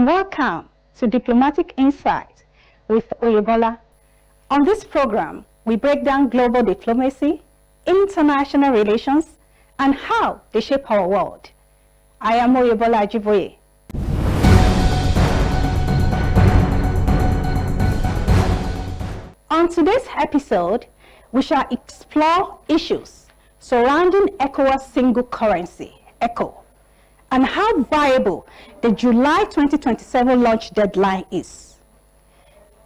and welcome to Diplomatic Insight with Oyebola. On this program, we break down global diplomacy, international relations, and how they shape our world. I am Oyebola Ajiboye. On today's episode, we shall explore issues surrounding ECOWAS single currency, ECO, and how viable the July 2027 launch deadline is.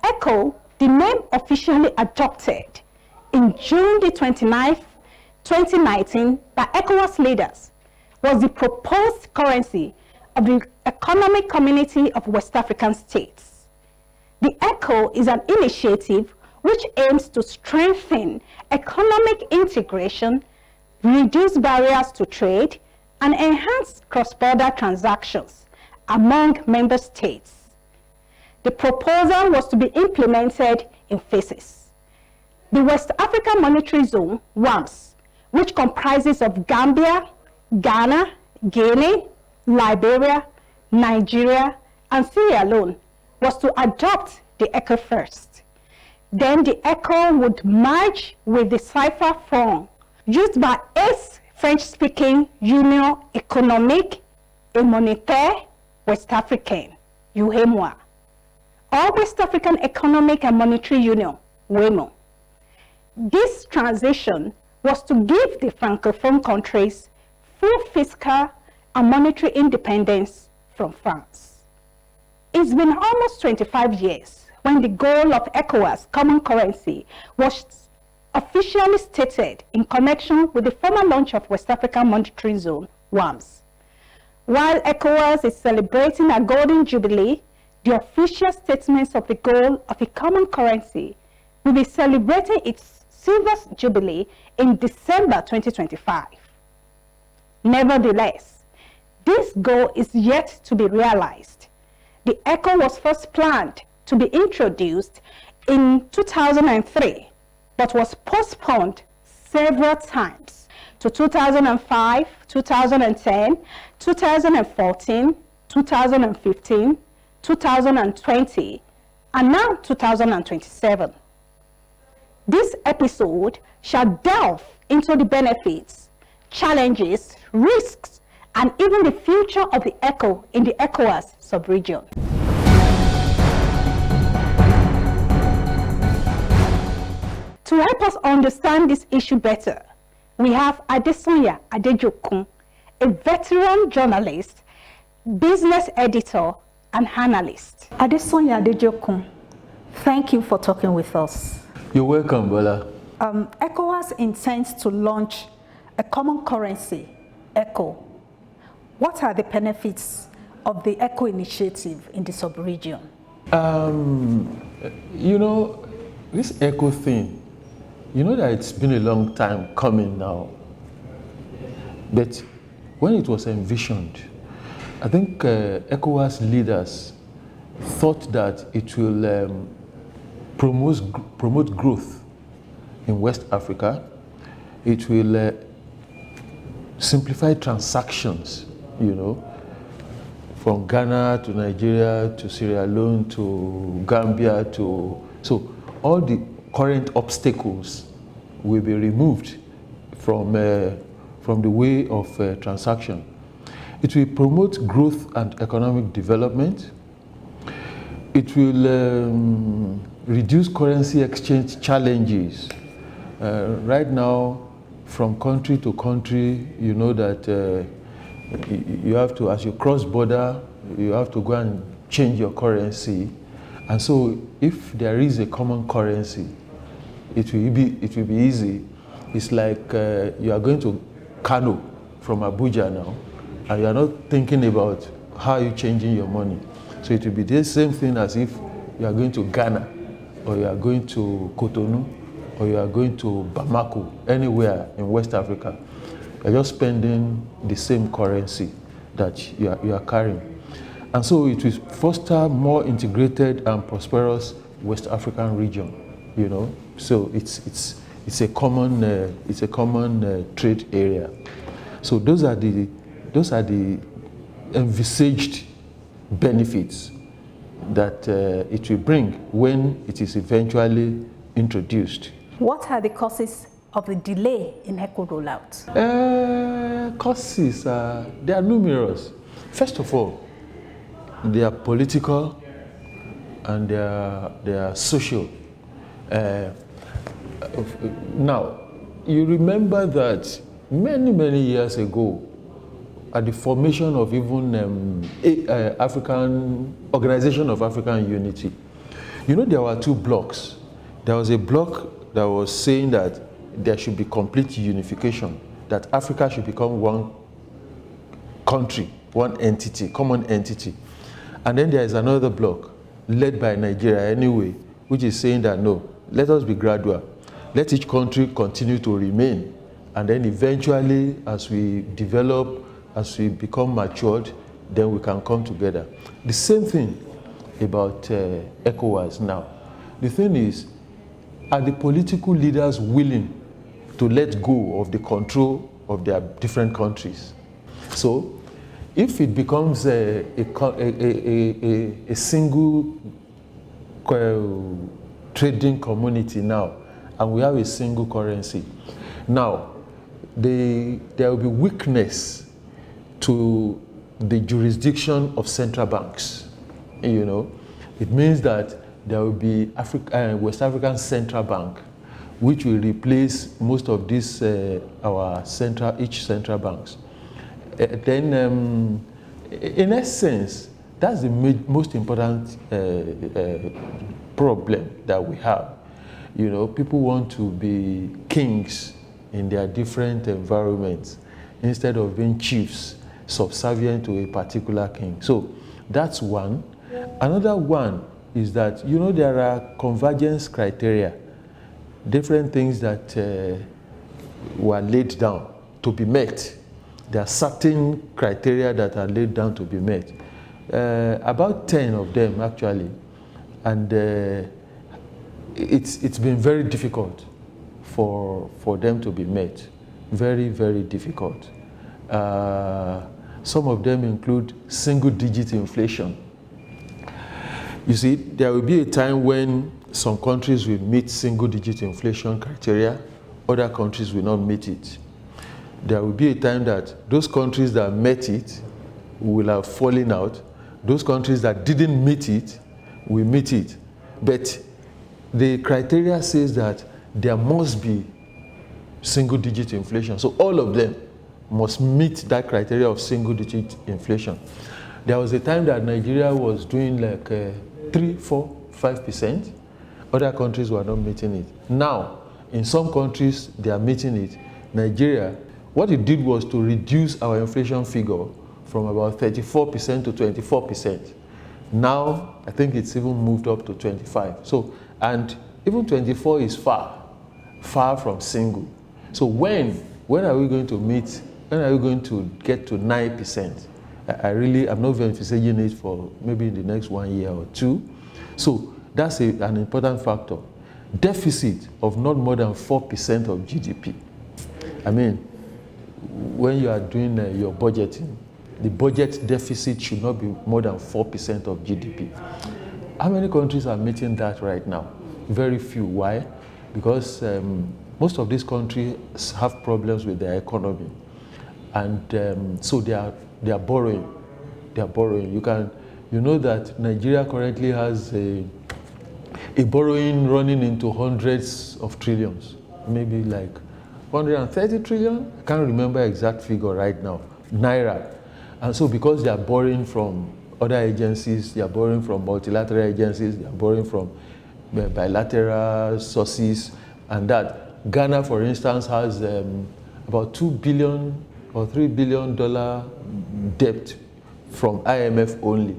ECO, the name officially adopted in June the 29th, 2019 by ECOWAS leaders, was the proposed currency of the Economic Community of West African States. The ECO is an initiative which aims to strengthen economic integration, reduce barriers to trade, and enhance cross-border transactions among member states. The proposal was to be implemented in phases. The West African Monetary Zone, WAMS, which comprises of Gambia, Ghana, Guinea, Liberia, Nigeria, and Sierra Leone, was to adopt the ECO first. Then the ECO would merge with the cipher form used by 8 French-speaking Union Économique et Monétaire West Africaine, UEMOA, or West African Economic and Monetary Union, WEMO. This transition was to give the Francophone countries full fiscal and monetary independence from France. It's been almost 25 years when the goal of ECOWAS common currency was officially stated in connection with the formal launch of West African Monetary Zone, WAMS. While ECOWAS is celebrating a golden jubilee, the official statements of the goal of a common currency will be celebrating its silver jubilee in December 2025. Nevertheless, this goal is yet to be realized. The ECO was first planned to be introduced in 2003, but was postponed several times to 2005, 2010, 2014, 2015, 2020, and now 2027. This episode shall delve into the benefits, challenges, risks, and even the future of the ECO in the ECOWAS sub-region. To help us understand this issue better, we have Adesonya Adejokun, a veteran journalist, business editor, and analyst. Adesonya Adejokun, thank you for talking with us. You're welcome, Bola. ECOWAS intends to launch a common currency, ECO. What are the benefits of the ECO initiative in the sub-region? This ECO thing, that it's been a long time coming now. But when it was envisioned, I think ECOWAS leaders thought that it will promote growth in West Africa. It will simplify transactions, from Ghana to Nigeria to Sierra Leone to Gambia so all the current obstacles will be removed from the way of transaction. It will promote growth and economic development. It will reduce currency exchange challenges. Right now, from country to country, you know that you have to, as you cross border, you have to go and change your currency. And so if there is a common currency, it will be easy. It's like you are going to Kano from Abuja now, and you are not thinking about how you're changing your money. So it will be the same thing as if you are going to Ghana, or you are going to Cotonou, or you are going to Bamako, anywhere in West Africa. You're just spending the same currency that you are carrying. And so it will foster more integrated and prosperous West African region, So it's a common trade area. So those are the envisaged benefits that it will bring when it is eventually introduced. What are the causes of the delay in ECO rollout? Causes, they are numerous. First of all, they are political and they are social. Now, you remember that many years ago, at the formation of even African Organization of African Unity, you know, there were two blocks. There was a block that was saying that there should be complete unification, that Africa should become one country, one entity, common entity. And then there is another block, led by Nigeria anyway, which is saying that no, let us be gradual. Let each country continue to remain. And then eventually, as we develop, as we become matured, then we can come together. The same thing about ECOWAS now. The thing is, are the political leaders willing to let go of the control of their different countries? So, if it becomes a single trading community now, and we have a single currency, now there will be weakness to the jurisdiction of central banks. You know, it means that there will be West African Central Bank, which will replace most of these each central banks. Then, in essence, that's the most important problem that we have. You know, people want to be kings in their different environments instead of being chiefs subservient to a particular king. So that's one. Another one is that, you know, there are convergence criteria, different things that were laid down to be met. There are certain criteria that are laid down to be met. About 10 of them, actually. And it's been very difficult for them to be met. Very difficult. Some of them include single-digit inflation. You see, there will be a time when some countries will meet single-digit inflation criteria, other countries will not meet it. There will be a time that those countries that met it will have fallen out. Those countries that didn't meet it will meet it. But the criteria says that there must be single-digit inflation. So all of them must meet that criteria of single-digit inflation. There was a time that Nigeria was doing like 3, 4, 5%. Other countries were not meeting it. Now, in some countries, they are meeting it. Nigeria, what it did was to reduce our inflation figure from about 34% to 24%. Now, I think it's even moved up to 25. So, and even 24 is far from single. So when are we going to meet, when are we going to get to 9%? I'm not envisaging it for maybe in the next 1 year or 2. So that's an important factor. Deficit of not more than 4% of GDP. I mean, when you are doing your budgeting, the budget deficit should not be more than 4% of GDP. How many countries are meeting that right now? Very few. Why? Because most of these countries have problems with their economy, and so they are borrowing. They are borrowing. You know that Nigeria currently has a borrowing running into hundreds of trillions, maybe like 130 trillion. I can't remember exact figure right now. Naira. And so because they are borrowing from other agencies, they are borrowing from multilateral agencies, they are borrowing from bilateral sources, and that. Ghana, for instance, has about $2 billion or $3 billion debt from IMF only.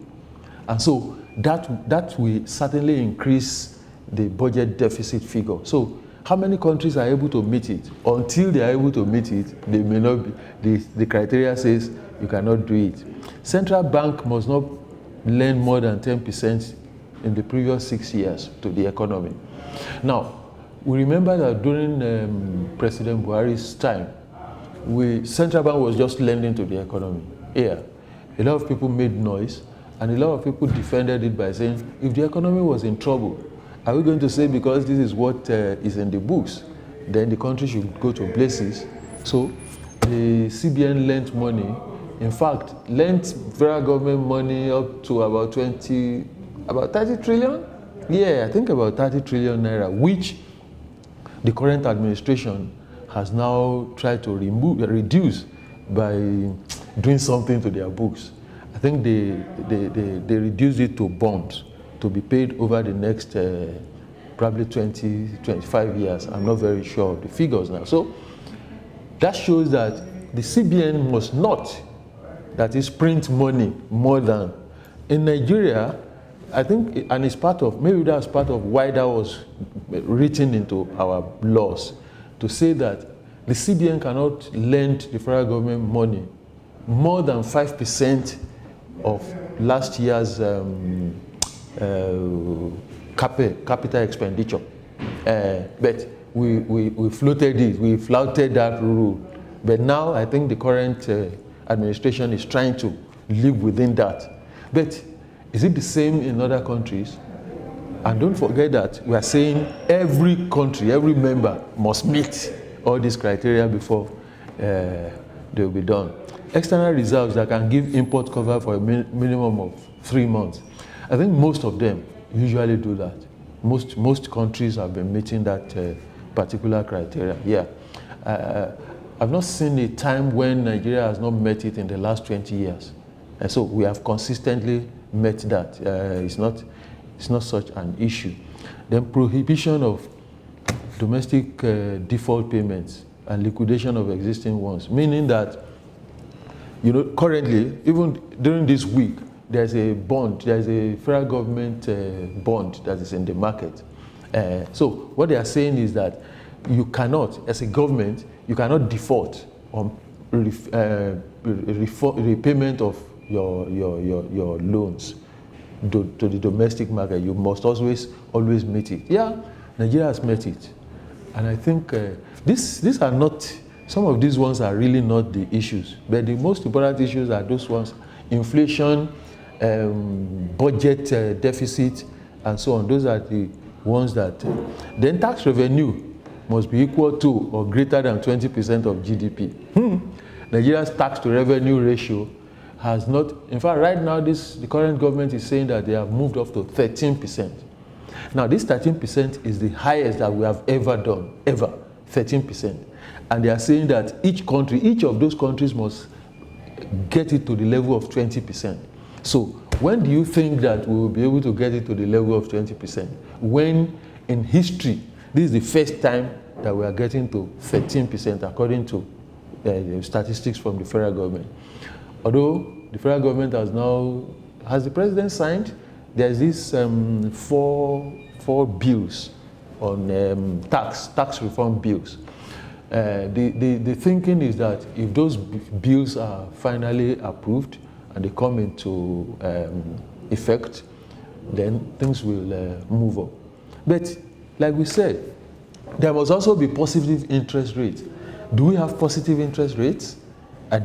And so that will certainly increase the budget deficit figure. So how many countries are able to meet it? Until they are able to meet it, they may not be, the criteria says you cannot do it. Central bank must not lend more than 10% in the previous 6 years to the economy. Now, we remember that during President Buhari's time, Central bank was just lending to the economy. Yeah, a lot of people made noise, And a lot of people defended it by saying, if the economy was in trouble, are we going to say because this is what is in the books, then the country should go to places? So the CBN lent money, in fact, lent federal government money up to about 30 trillion? Yeah, I think about 30 trillion naira, which the current administration has now tried to reduce by doing something to their books. I think they reduced it to bonds to be paid over the next probably 20, 25 years. I'm not very sure of the figures now. So that shows that the CBN must not, that is, print money more than. In Nigeria, I think, and it's part of, maybe that's part of why that was written into our laws, to say that the CBN cannot lend the federal government money more than 5% of last year's capital expenditure. But we floated it, we flouted that rule. But now I think the current administration is trying to live within that. But is it the same in other countries? And don't forget that we are saying every country, every member must meet all these criteria before they will be done. External reserves that can give import cover for a minimum of 3 months. I think most of them usually do that. Most countries have been meeting that particular criteria. Yeah. I've not seen a time when Nigeria has not met it in the last 20 years. And so we have consistently met that. It's not such an issue. Then prohibition of domestic default payments and liquidation of existing ones, meaning that, you know, currently, even during this week, there's a bond, there's a federal government bond that is in the market. So what they are saying is that you cannot, as a government, you cannot default on repayment of your loans to the domestic market. You must always meet it. Yeah, Nigeria has met it. And I think these are not, some of these ones are really not the issues. But the most important issues are those ones: inflation, budget deficit, and so on. Those are the ones that, then tax revenue must be equal to or greater than 20% of GDP. Nigeria's tax to revenue ratio has not, in fact, right now the current government is saying that they have moved up to 13%. Now this 13% is the highest that we have ever done, ever, 13%. And they are saying that each of those countries must get it to the level of 20%. So when do you think that we will be able to get it to the level of 20%? When in history, this is the first time that we are getting to 13% according to the statistics from the federal government. Although the federal government has the president signed? There's this 4 bills on tax reform bills. The thinking is that if those bills are finally approved and they come into effect, then things will move up. But like we said, there must also be positive interest rates. Do we have positive interest rates? I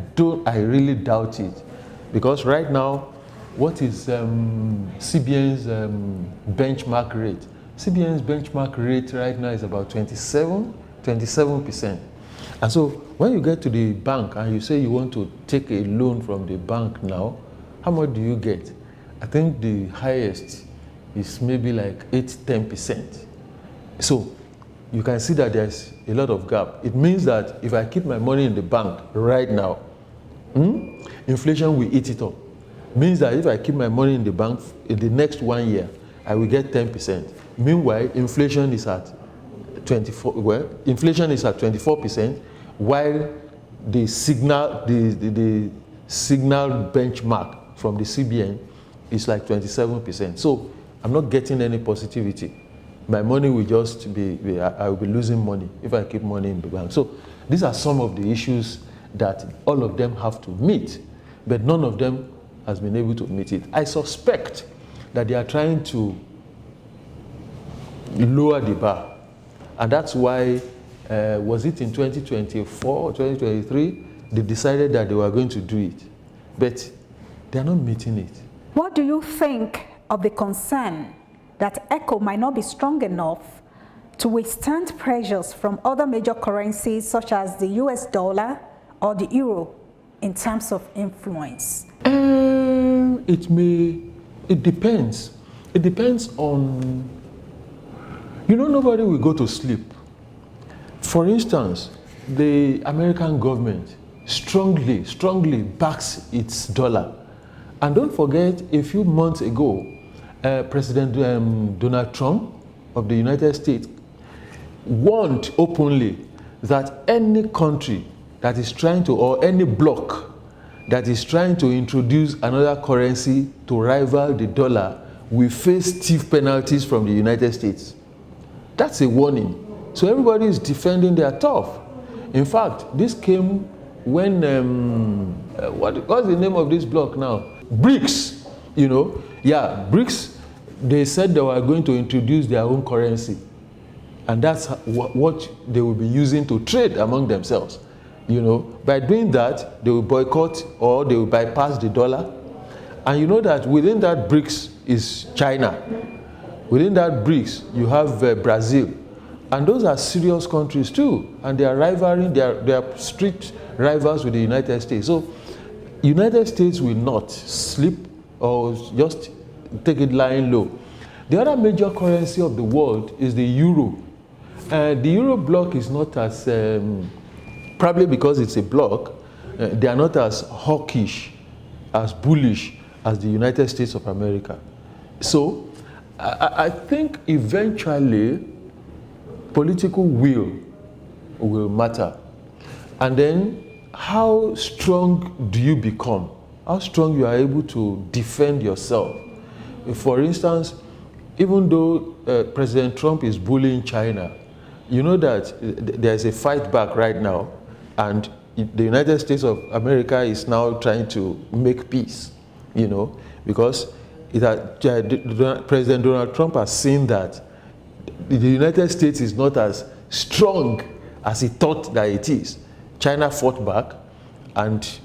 really doubt it. Because right now, what is CBN's benchmark rate? CBN's benchmark rate right now is about 27%. And so when you get to the bank and you say you want to take a loan from the bank now, how much do you get? I think the highest is maybe like 8-10%. So you can see that there's a lot of gap. It means that if I keep my money in the bank right now, inflation will eat it up. Means that if I keep my money in the bank in the next 1 year, I will get 10%. Meanwhile, inflation is at 24%, while the signal benchmark from the CBN is like 27%. So I'm not getting any positivity. My money will just be, I will be losing money if I keep money in the bank. So these are some of the issues that all of them have to meet, but none of them has been able to meet it. I suspect that they are trying to lower the bar. And that's why, was it in 2024 or 2023, they decided that they were going to do it. But they are not meeting it. What do you think of the concern that ECO might not be strong enough to withstand pressures from other major currencies such as the US dollar or the euro in terms of influence? It depends. It depends on, nobody will go to sleep. For instance, the American government strongly backs its dollar. And don't forget, a few months ago, President Donald Trump of the United States warned openly that any country that is trying to, or any bloc that is trying to introduce another currency to rival the dollar will face stiff penalties from the United States. That's a warning. So everybody is defending their turf. In fact, this came when, what's the name of this bloc now? BRICS, BRICS, they said they were going to introduce their own currency. And that's what they will be using to trade among themselves. By doing that, they will boycott or they will bypass the dollar. And you know that within that BRICS is China. Within that BRICS, you have Brazil. And those are serious countries too. And they are rivaling, they are strict rivals with the United States. So, United States will not sleep or just take it lying low. The other major currency of the world is the euro. The euro bloc is not as, probably because it's a bloc, they are not as hawkish, as bullish as the United States of America. So, I think eventually political will matter. And then how strong do you become? How strong you are able to defend yourself? For instance, even though President Trump is bullying China, you know that there's a fight back right now, and the United States of America is now trying to make peace, because President Donald Trump has seen that the United States is not as strong as he thought that it is. China fought back, and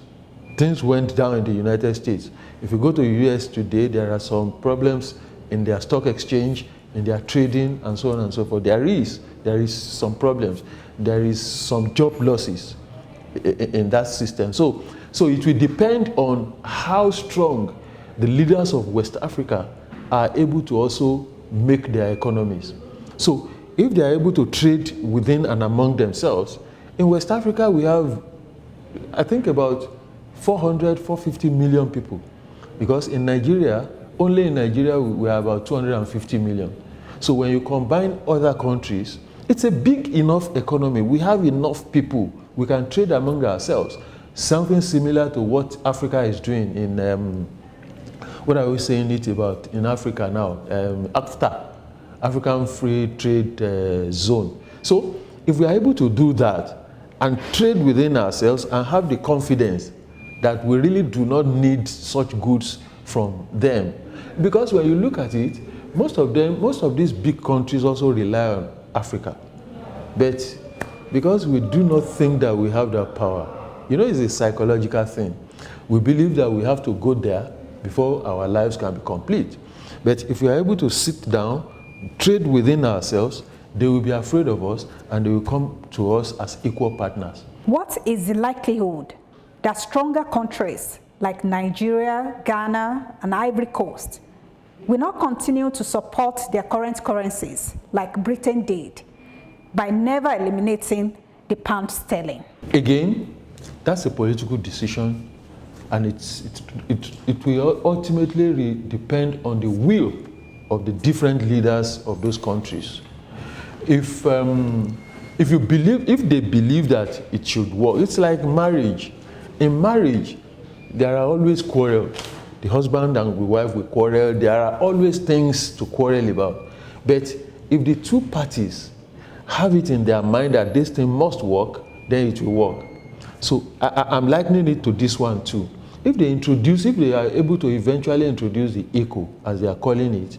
things went down in the United States. If you go to the US today, there are some problems in their stock exchange, in their trading, and so on and so forth. There is some problems. There is some job losses in that system. So it will depend on how strong the leaders of West Africa are able to also make their economies. So if they are able to trade within and among themselves, in West Africa we have, I think, about 450 million people. Because in Nigeria, only in Nigeria we are about 250 million. So when you combine other countries, it's a big enough economy. We have enough people. We can trade among ourselves. Something similar to what Africa is doing in, what are we saying it about in Africa now? AFTA, African Free Trade Zone. So if we are able to do that and trade within ourselves and have the confidence that we really do not need such goods from them. Because when you look at it, most of these big countries also rely on Africa. But because we do not think that we have that power, it's a psychological thing. We believe that we have to go there before our lives can be complete. But if we are able to sit down, trade within ourselves, they will be afraid of us and they will come to us as equal partners. What is the likelihood that stronger countries like Nigeria, Ghana, and Ivory Coast will not continue to support their current currencies like Britain did by never eliminating the pound sterling? Again, that's a political decision, and it will ultimately depend on the will of the different leaders of those countries. If they believe that it should work, it's like marriage. In marriage, there are always quarrels. The husband and the wife will quarrel. There are always things to quarrel about. But if the two parties have it in their mind that this thing must work, then it will work. So I'm likening it to this one too. If they are able to eventually introduce the ECO, as they are calling it,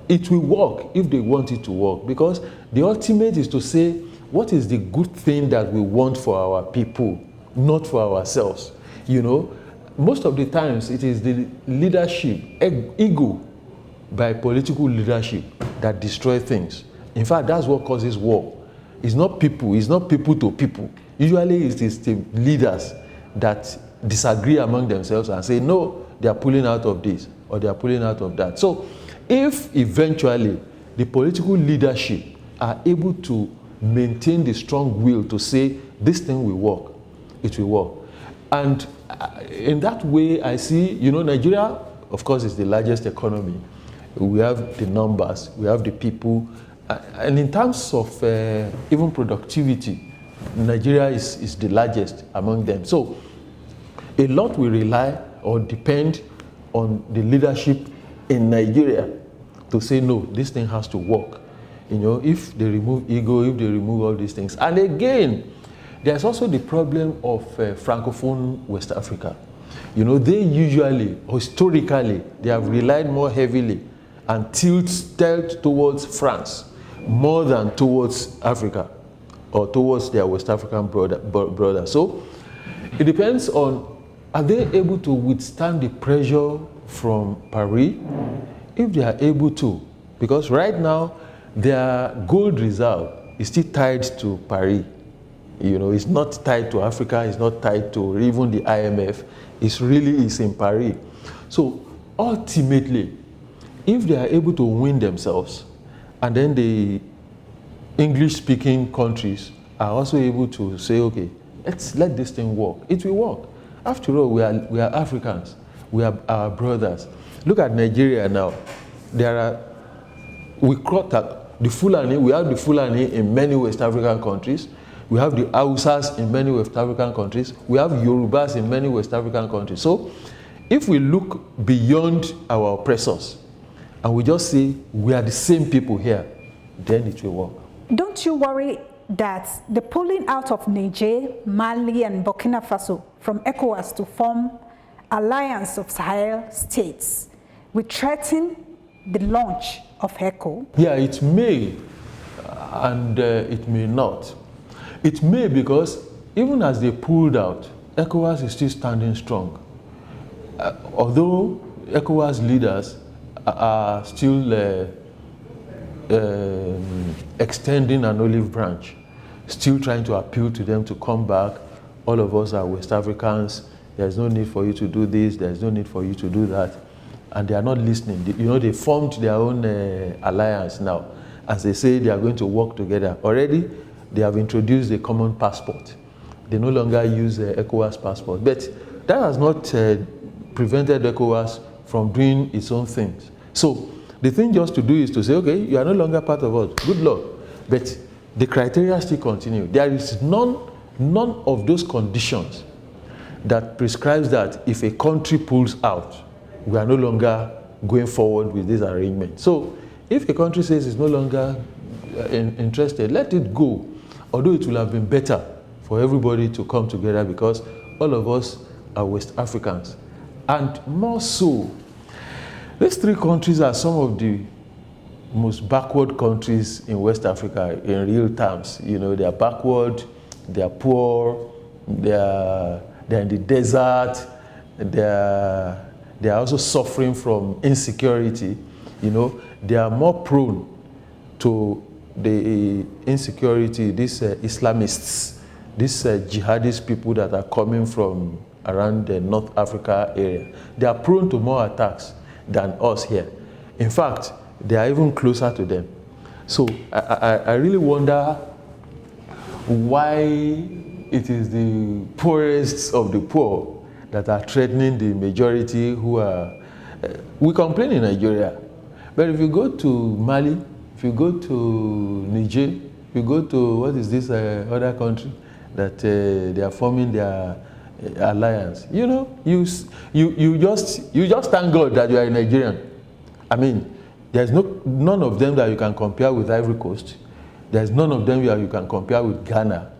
it will work if they want it to work. Because the ultimate is to say, what is the good thing that we want for our people, not for ourselves? most of the times it is the leadership, ego by political leadership that destroy things. In fact, that's what causes war. It's not people to people. Usually it is the leaders that disagree among themselves and say, no, they are pulling out of this or they are pulling out of that. So if eventually the political leadership are able to maintain the strong will to say, this thing will work, it will work. And in that way, I see, Nigeria, of course, is the largest economy. We have the numbers, we have the people, and in terms of even productivity, Nigeria is the largest among them. So a lot will rely or depend on the leadership in Nigeria to say, no, this thing has to work. If they remove ego, if they remove all these things. And again, there's also the problem of Francophone West Africa. They usually, historically, they have relied more heavily and tilted towards France more than towards Africa or towards their West African brother. So it depends on, are they able to withstand the pressure from Paris? If they are able to, because right now their gold reserve is still tied to Paris. It's not tied to Africa, it's not tied to even the IMF, it's in Paris. So ultimately, if they are able to win themselves, and then the English-speaking countries are also able to say, okay, let's let this thing work, it will work. After all, we are Africans, we are our brothers. Look at Nigeria now. We have the Fulani in many West African countries. We have the Hausas in many West African countries. We have Yorubas in many West African countries. So if we look beyond our oppressors and we just say we are the same people here, then it will work. Don't you worry that the pulling out of Niger, Mali, and Burkina Faso from ECOWAS to form Alliance of Sahel States will threaten the launch of ECO? Yeah, it may, and it may not. It may, because even as they pulled out, ECOWAS is still standing strong. Although ECOWAS leaders are still extending an olive branch, still trying to appeal to them to come back. All of us are West Africans. There's no need for you to do this. There's no need for you to do that. And they are not listening. They formed their own alliance now. As they say, they are going to work together. Already, they have introduced a common passport. They no longer use ECOWAS passport. But that has not prevented ECOWAS from doing its own things. So the thing just to do is to say, okay, you are no longer part of us. Good luck. But the criteria still continue. There is none of those conditions that prescribes that if a country pulls out, we are no longer going forward with this arrangement. So if a country says it's no longer interested, let it go. Although it will have been better for everybody to come together, because all of us are West Africans. And more so, these three countries are some of the most backward countries in West Africa in real terms. They are backward, they are poor, they are in the desert, they are also suffering from insecurity. They are more prone to the insecurity, these Islamists, these jihadist people that are coming from around the North Africa area. They are prone to more attacks than us here. In fact, they are even closer to them. So I really wonder why it is the poorest of the poor that are threatening the majority who are... we complain in Nigeria, but if you go to Mali, if you go to Niger, if you go to, what is this other country that they are forming their alliance, you just thank God that you are a Nigerian. I mean, there's none of them that you can compare with Ivory Coast. There's none of them that you can compare with Ghana.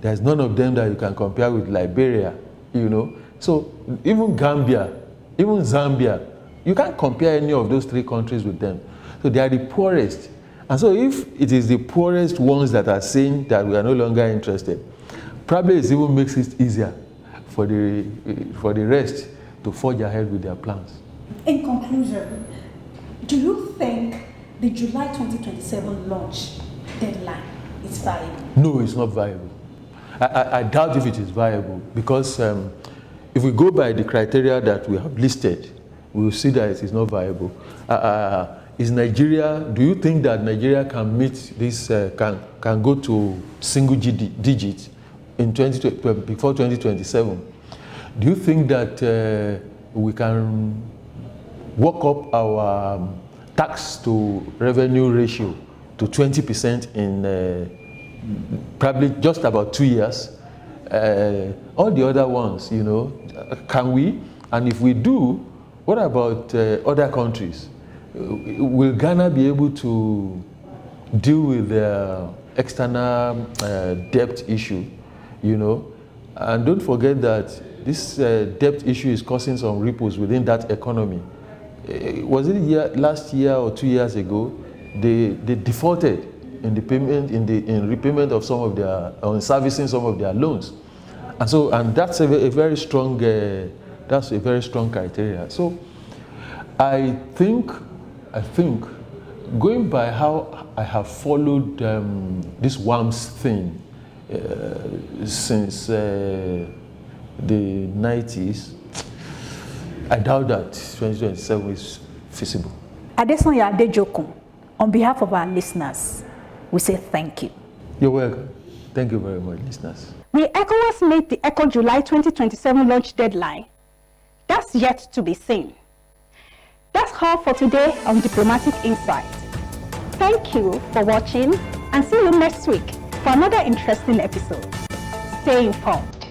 There's none of them that you can compare with Liberia, So even Gambia, even Zambia, you can't compare any of those three countries with them. So they are the poorest. And so if it is the poorest ones that are saying that we are no longer interested, probably it even makes it easier for the rest to forge ahead with their plans. In conclusion, do you think the July 2027 launch deadline is viable? No, it's not viable. I doubt if it is viable, because if we go by the criteria that we have listed, we will see that it is not viable. Is Nigeria, do you think that Nigeria can meet this, can go to single digits in before 2027? Do you think that we can work up our tax to revenue ratio to 20% in probably just about 2 years? All the other ones, you know, can we? And if we do, what about other countries? Will Ghana be able to deal with the external debt issue, you know? And don't forget that this debt issue is causing some ripples within that economy. Was it last year or 2 years ago? They defaulted in the payment, in repayment of some of their, on servicing some of their loans, and that's a very strong criteria. So I think going by how I have followed this WAMS thing since the 90s, I doubt that 2027 is feasible. Adesonya Adejokun, on behalf of our listeners, we say thank you. You're welcome. Thank you very much, listeners. Will ECOWAS meet the ECO July 2027 launch deadline? That's yet to be seen. That's all for today on Diplomatic Insight. Thank you for watching, and see you next week for another interesting episode. Stay informed.